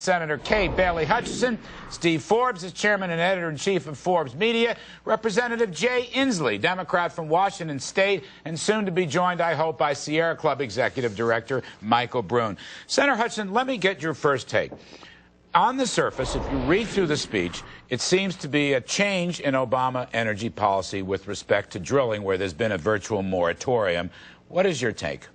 Senator Kay Bailey Hutchison. Steve Forbes is chairman and editor-in-chief of Forbes Media. Representative Jay Inslee, Democrat from Washington State, and soon to be joined, I hope, by Sierra Club Executive Director Michael Brune. Senator Hutchison, let me get your first take. On the surface, if you read through the speech, it seems to be a change in Obama energy policy with respect to drilling, where there's been a virtual moratorium. What is your take?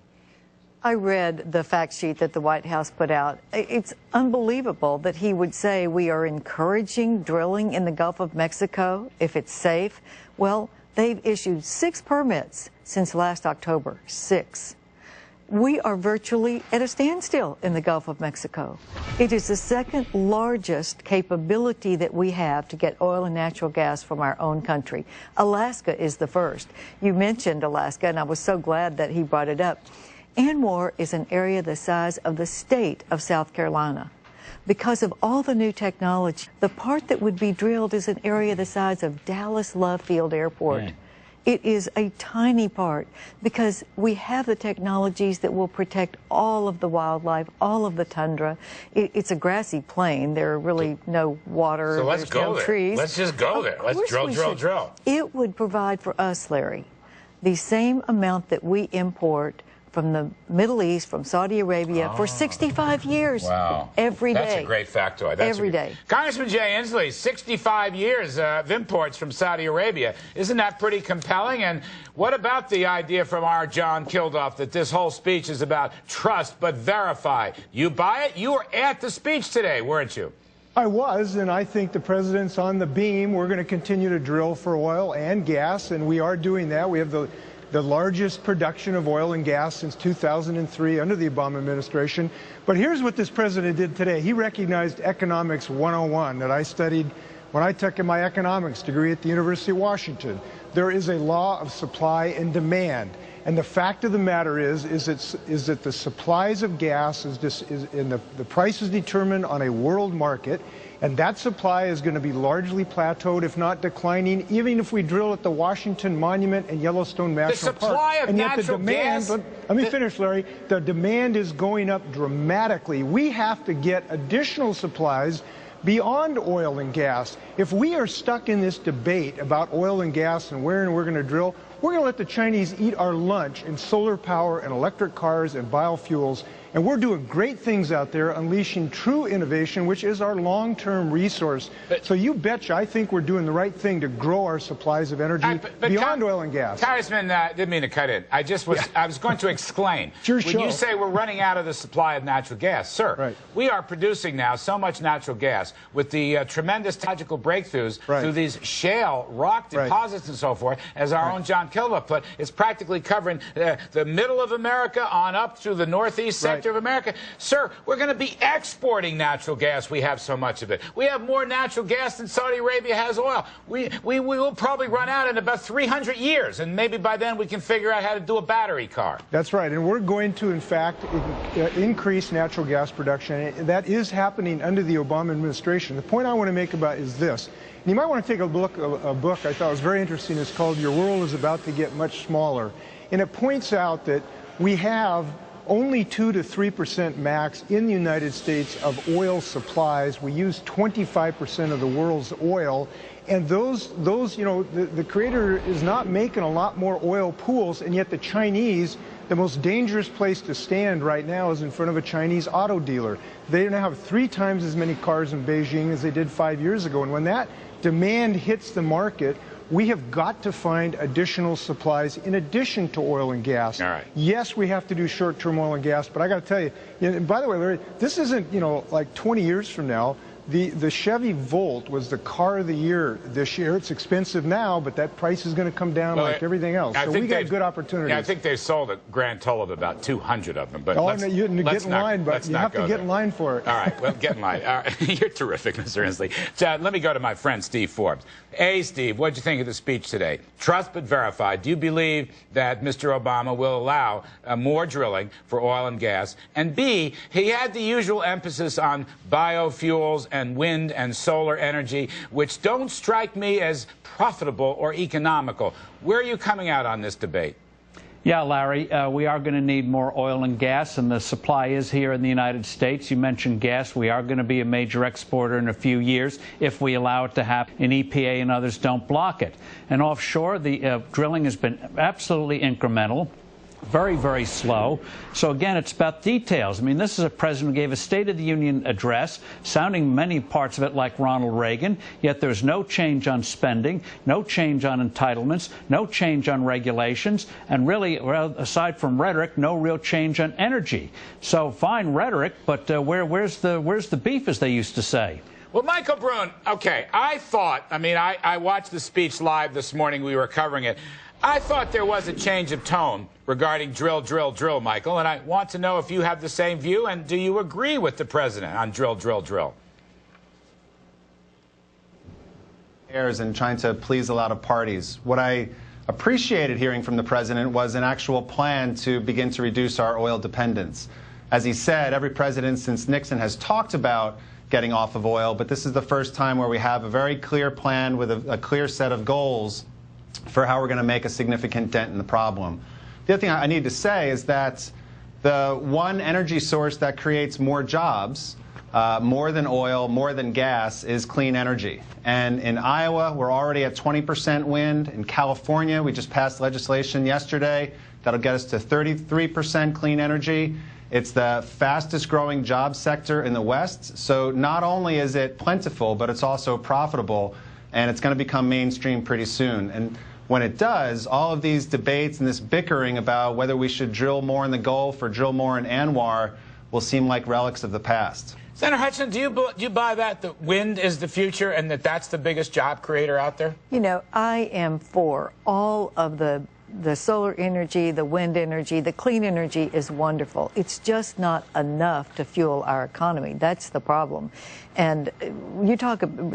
I read the fact sheet that the White House put out. It's unbelievable that he would say we are encouraging drilling in the Gulf of Mexico if it's safe. Well, they've issued 6 permits since last October, 6. We are virtually at a standstill in the Gulf of Mexico. It is the second largest capability that we have to get oil and natural gas from our own country. Alaska is the first. You mentioned Alaska, and I was so glad that he brought it up. Anwar is an area the size of the state of South Carolina. Because of all the new technology, the part that would be drilled is an area the size of Dallas Love Field Airport. It is a tiny part because we have the technologies that will protect all of the wildlife, all of the tundra. It's a grassy plain. There are really no water, so let's go no there. trees. Let's just go there. Let's drill. It would provide for us, Larry, the same amount that we import from the Middle East, from Saudi Arabia, for 65 years. Wow. Every day. That's a great factoid. Every day. Congressman Jay Inslee, 65 years of imports from Saudi Arabia. Isn't that pretty compelling? And what about the idea from our John Kilduff that this whole speech is about trust but verify? You buy it? You were at the speech today, weren't you? I was, and I think the president's on the beam. We're going to continue to drill for oil and gas, and we are doing that. We have the largest production of oil and gas since 2003 under the Obama administration. But here's what this president did today. He recognized Economics 101 that I studied when I took my economics degree at the University of Washington. There is a law of supply and demand. And the fact of the matter is that the supplies of gas the price is determined on a world market, and that supply is going to be largely plateaued, if not declining, even if we drill at the Washington Monument and Yellowstone National Park. The supply of natural gas. Let me finish, Larry. The demand is going up dramatically. We have to get additional supplies beyond oil and gas. If we are stuck in this debate about oil and gas and where we're going to drill, we're going to let the Chinese eat our lunch in solar power and electric cars and biofuels. And we're doing great things out there, unleashing true innovation, which is our long-term resource. So you betcha, I think we're doing the right thing to grow our supplies of energy beyond oil and gas. Congressman, didn't mean to cut in. I was going to explain. When you say we're running out of the supply of natural gas, sir, we are producing now so much natural gas with the tremendous technological breakthroughs through these shale rock deposits and so forth, as our own John Kilduff put. It's practically covering the middle of America on up through the northeast sector of America. Sir, we're going to be exporting natural gas. We have so much of it. We have more natural gas than Saudi Arabia has oil. We will probably run out in about 300 years, and maybe by then we can figure out how to do a battery car. That's right, and we're going to, in fact, increase natural gas production. That is happening under the Obama administration. The point I want to make about is this. You might want to take a book I thought was very interesting. It's called Your World is About to Get Much Smaller. And it points out that we have only 2 to 3% max in the United States of oil supplies. We use 25% of the world's oil. And those, you know, the Creator is not making a lot more oil pools, and yet the Chinese, the most dangerous place to stand right now is in front of a Chinese auto dealer. They now have 3 times as many cars in Beijing as they did 5 years ago. And when that demand hits the market, we have got to find additional supplies in addition to oil and gas. All right. Yes, we have to do short-term oil and gas, but I got to tell you, and by the way, Larry, this isn't, you know, like 20 years from now. The Chevy Volt was the car of the year this year. It's expensive now, but that price is going to come down like everything else. So we got good opportunities. Yeah, I think they sold a grand total of about 200 of them. But you get in line, but you have to get in line for it. All right, well, get in line. All right. You're terrific, Mr. Inslee. So, let me go to my friend Steve Forbes. Steve, what did you think of the speech today? Trust but verify. Do you believe that Mr. Obama will allow more drilling for oil and gas? And B, he had the usual emphasis on biofuels and wind and solar energy, which don't strike me as profitable or economical. Where are you coming out on this debate? Yeah, Larry, we are going to need more oil and gas, and the supply is here in the United States. You mentioned gas. We are going to be a major exporter in a few years if we allow it to happen and EPA and others don't block it. And offshore, the drilling has been absolutely incremental. Very, very slow. So again, it's about details. I mean, this is a president who gave a State of the Union address, sounding many parts of it like Ronald Reagan, yet there's no change on spending, no change on entitlements, no change on regulations, and really, well, aside from rhetoric, no real change on energy. So fine rhetoric, but where's the beef, as they used to say? Well, Michael Brune, okay, I watched the speech live this morning. We were covering it. I thought there was a change of tone regarding drill, drill, drill, Michael, and I want to know if you have the same view, and do you agree with the president on drill, drill, drill? And trying to please a lot of parties. What I appreciated hearing from the president was an actual plan to begin to reduce our oil dependence. As he said, every president since Nixon has talked about getting off of oil, but this is the first time where we have a very clear plan with a clear set of goals for how we're going to make a significant dent in the problem. The other thing I need to say is that the one energy source that creates more jobs, more than oil, more than gas, is clean energy. And in Iowa, we're already at 20% wind. In California, we just passed legislation yesterday that'll get us to 33% clean energy. It's the fastest growing job sector in the West. So not only is it plentiful, but it's also profitable, and it's going to become mainstream pretty soon. And when it does, all of these debates and this bickering about whether we should drill more in the Gulf or drill more in Anwar will seem like relics of the past. Senator Hutchinson, do you buy that wind is the future and that's the biggest job creator out there? You know, I am for all of the solar energy, the wind energy, the clean energy is wonderful. It's just not enough to fuel our economy. That's the problem. And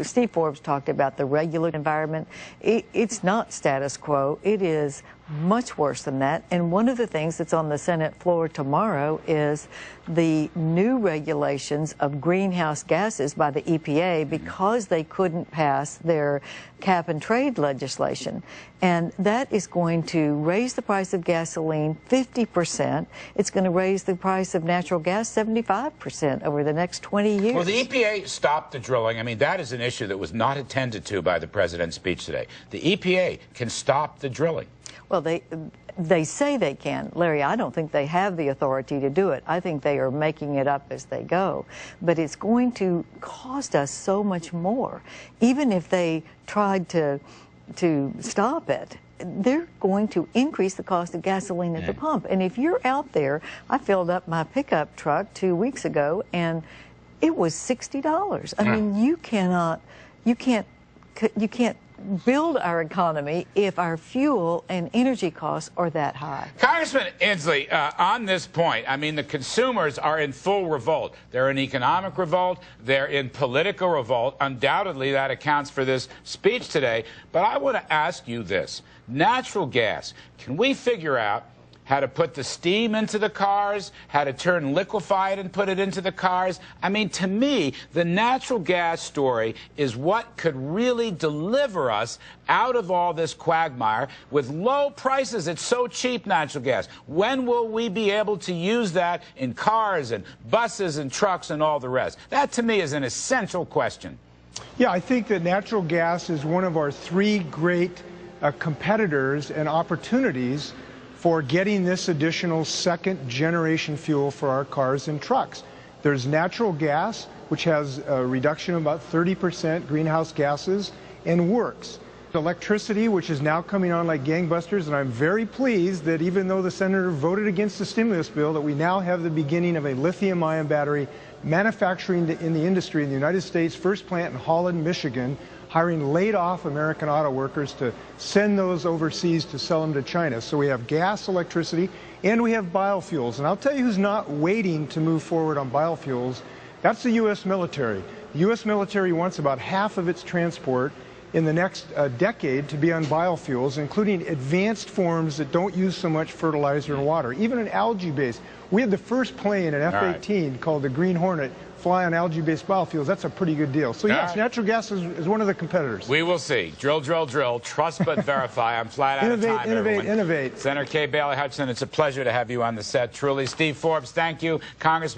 Steve Forbes talked about the regulated environment. It's not status quo. It is much worse than that. And one of the things that's on the Senate floor tomorrow is the new regulations of greenhouse gases by the EPA because they couldn't pass their cap and trade legislation. And that is going to raise the price of gasoline 50%. It's going to raise the price of natural gas 75% over the next 20 years. Well, the EPA stopped the drilling. I mean, that is an issue that was not attended to by the president's speech today. The EPA can stop the drilling. Well, they say they can. Larry, I don't think they have the authority to do it. I think they are making it up as they go. But it's going to cost us so much more. Even if they tried to stop it, they're going to increase the cost of gasoline at the pump. And if you're out there, I filled up my pickup truck 2 weeks ago, and it was $60. I mean, you can't build our economy if our fuel and energy costs are that high. Congressman Inslee, on this point, I mean, the consumers are in full revolt. They're in economic revolt. They're in political revolt. Undoubtedly, that accounts for this speech today. But I want to ask you this. Natural gas, can we figure out how to put the steam into the cars, how to turn liquefied and put it into the cars? I mean, to me, the natural gas story is what could really deliver us out of all this quagmire with low prices. It's so cheap, natural gas. When will we be able to use that in cars and buses and trucks and all the rest? That, to me, is an essential question. Yeah, I think that natural gas is one of our three great competitors and opportunities for getting this additional second-generation fuel for our cars and trucks. There's natural gas, which has a reduction of about 30% greenhouse gases and works. Electricity, which is now coming on like gangbusters, and I'm very pleased that even though the senator voted against the stimulus bill, that we now have the beginning of a lithium-ion battery manufacturing in the industry in the United States, first plant in Holland, Michigan, hiring laid-off American auto workers to send those overseas to sell them to China. So we have gas, electricity, and we have biofuels. And I'll tell you who's not waiting to move forward on biofuels. That's the U.S. military. The U.S. military wants about half of its transport in the next decade to be on biofuels, including advanced forms that don't use so much fertilizer and water, even an algae base. We had the first plane, an F-18 called the Green Hornet, fly on algae-based biofuels. That's a pretty good deal. So yes, natural gas is one of the competitors. We will see. Drill, drill, drill. Trust but verify. I'm flat out of time, innovate. Senator Kay Bailey Hutchinson, it's a pleasure to have you on the set. Truly. Steve Forbes, thank you. Congressman